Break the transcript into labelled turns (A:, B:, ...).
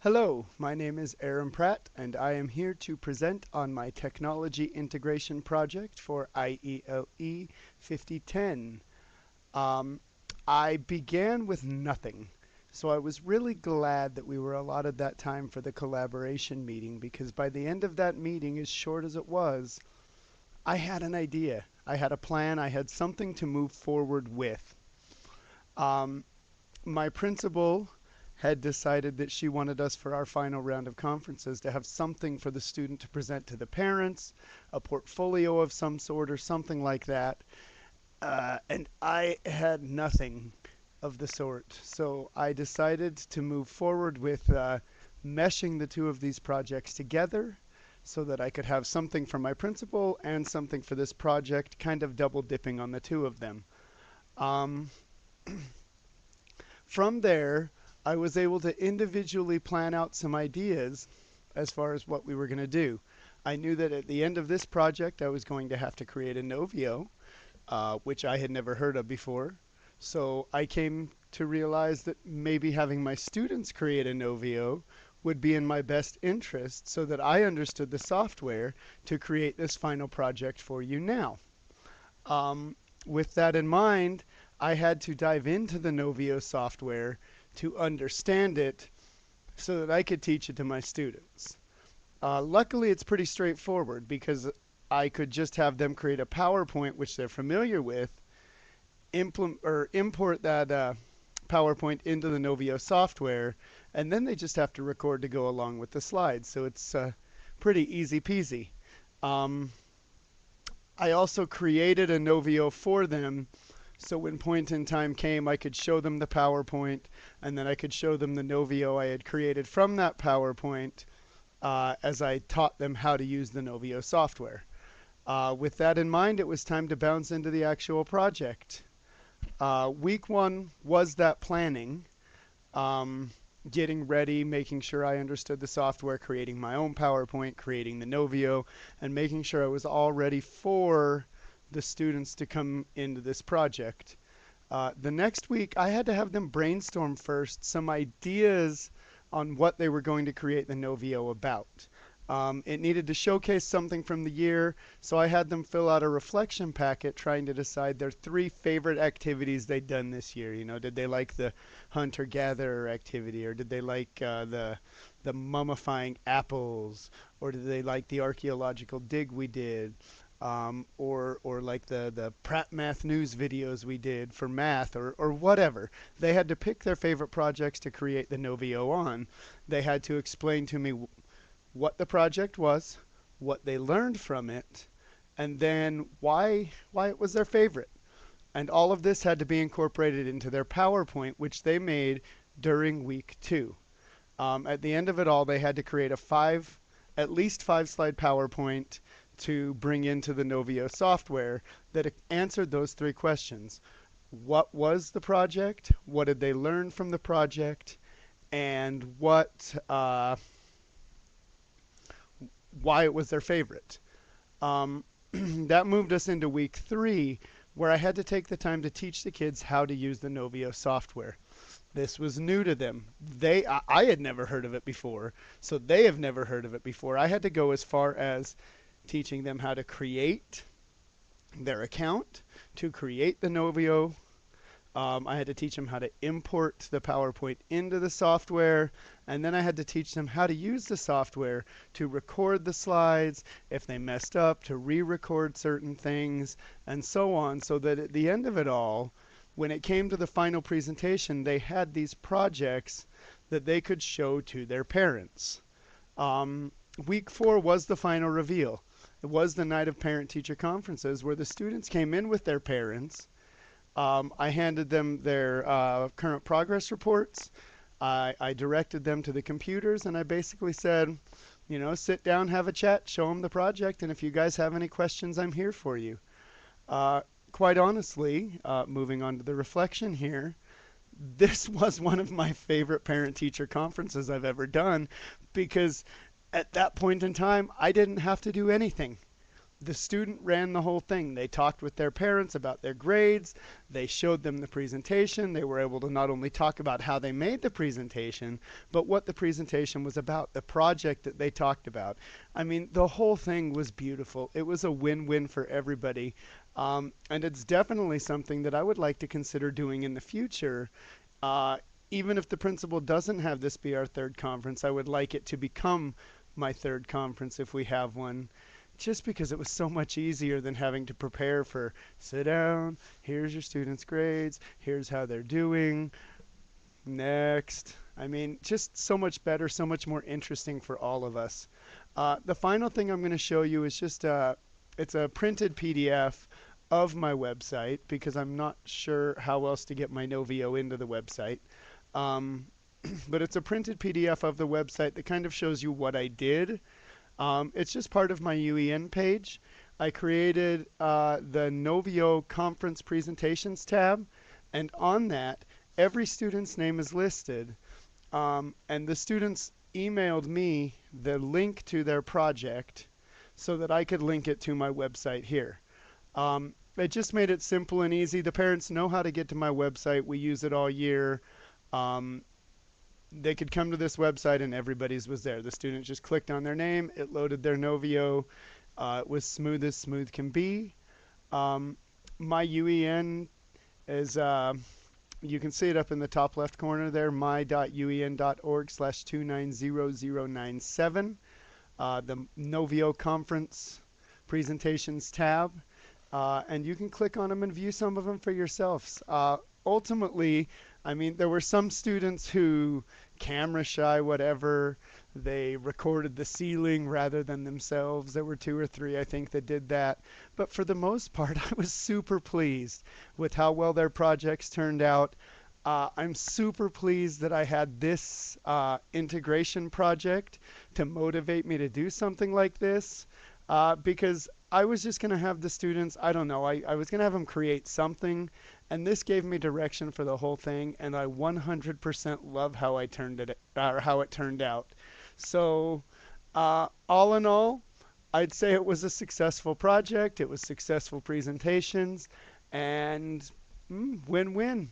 A: Hello, my name is Aaron Pratt, and I am here to present on my technology integration project for IELE 5010. Um, I began with nothing, so I was really glad that we were allotted that time for the collaboration meeting because by the end of that meeting, as short as it was, I had an idea. I had a plan. I had something to move forward with. Um, my principal had decided that she wanted us for our final round of conferences to have something for the student to present to the parents, a portfolio of some sort or something like that. And I had nothing of the sort. So I decided to move forward with meshing the two of these projects together so that I could have something for my principal and something for this project, kind of double dipping on the two of them. Um, From there, I was able to individually plan out some ideas as far as what we were going to do. I knew that at the end of this project, I was going to have to create a Novio, which I had never heard of before. So I came to realize that maybe having my students create a Novio would be in my best interest so that I understood the software to create this final project for you now. Um, with that in mind, I had to dive into the Novio software to understand it so that I could teach it to my students. Luckily, it's pretty straightforward because I could just have them create a PowerPoint, which they're familiar with, implement or import that PowerPoint into the Novio software, and then they just have to record to go along with the slides. So it's pretty easy peasy. Um, I also created a Novio for them. So when point in time came, I could show them the PowerPoint, and then I could show them the Novio I had created from that PowerPoint as I taught them how to use the Novio software. With that in mind, it was time to bounce into the actual project. Week one was that planning, um, getting ready, making sure I understood the software, creating my own PowerPoint, creating the Novio, and making sure I was all ready for the students to come into this project. The next week, I had to have them brainstorm first some ideas on what they were going to create the Novio about. It needed to showcase something from the year, so I had them fill out a reflection packet trying to decide their three favorite activities they'd done this year. You know, did they like the hunter-gatherer activity, or did they like the mummifying apples, or did they like the archaeological dig we did? Or like the Pratt Math News videos we did for math or whatever. They had to pick their favorite projects to create the Novio on. They had to explain to me what the project was, what they learned from it, and then why it was their favorite. And all of this had to be incorporated into their PowerPoint, which they made during week two. At the end of it all, they had to create at least five slide PowerPoint to bring into the Novio software that answered those three questions. What was the project? What did they learn from the project? And why it was their favorite. That moved us into week three, where I had to take the time to teach the kids how to use the Novio software. This was new to them. I had never heard of it before, so they have never heard of it before. I had to go as far as teaching them how to create their account, to create the Novio. I had to teach them how to import the PowerPoint into the software, and then I had to teach them how to use the software to record the slides, if they messed up, to re-record certain things, and so on, so that at the end of it all, when it came to the final presentation, they had these projects that they could show to their parents. Week four was the final reveal. It was the night of parent-teacher conferences where the students came in with their parents. I handed them their current progress reports. I directed them to the computers, and I basically said, you know, sit down, have a chat, show them the project, and if you guys have any questions, I'm here for you. Quite honestly, moving on to the reflection here, this was one of my favorite parent-teacher conferences I've ever done because at that point in time, I didn't have to do anything. The student ran the whole thing. They talked with their parents about their grades. They showed them the presentation. They were able to not only talk about how they made the presentation, but what the presentation was about, the project that they talked about. I mean, the whole thing was beautiful. It was a win-win for everybody. And it's definitely something that I would like to consider doing in the future. Uh, Even if the principal doesn't have this be our third conference, I would like it to become my third conference if we have one, just because it was so much easier than having to prepare for sit down, here's your students' grades, here's how they're doing, next. I mean, just so much better, so much more interesting for all of us. The final thing I'm going to show you is just it's a printed PDF of my website because I'm not sure how else to get my Novio into the website. Um, but it's a printed PDF of the website that kind of shows you what I did. It's just part of my UEN page. I created the Novio Conference Presentations tab, and on that, every student's name is listed. And the students emailed me the link to their project so that I could link it to my website here. It just made it simple and easy. The parents know how to get to my website. We use it all year. Um, they could come to this website and everybody's was there. The student just clicked on their name. It loaded their Novio. It was smooth as smooth can be. My UEN is, you can see it up in the top left corner there, my.uen.org/290097. The Novio Conference Presentations tab. And you can click on them and view some of them for yourselves. Ultimately, I mean, there were some students who, camera shy, whatever, they recorded the ceiling rather than themselves. There were 2 or 3, I think, that did that. But for the most part, I was super pleased with how well their projects turned out. I'm super pleased that I had this integration project to motivate me to do something like this. Because I was just going to have the students, I don't know, I was going to have them create something, and this gave me direction for the whole thing, and I 100% love how I turned it, or how it turned out. So, all in all, I'd say it was a successful project. It was successful presentations, and win-win.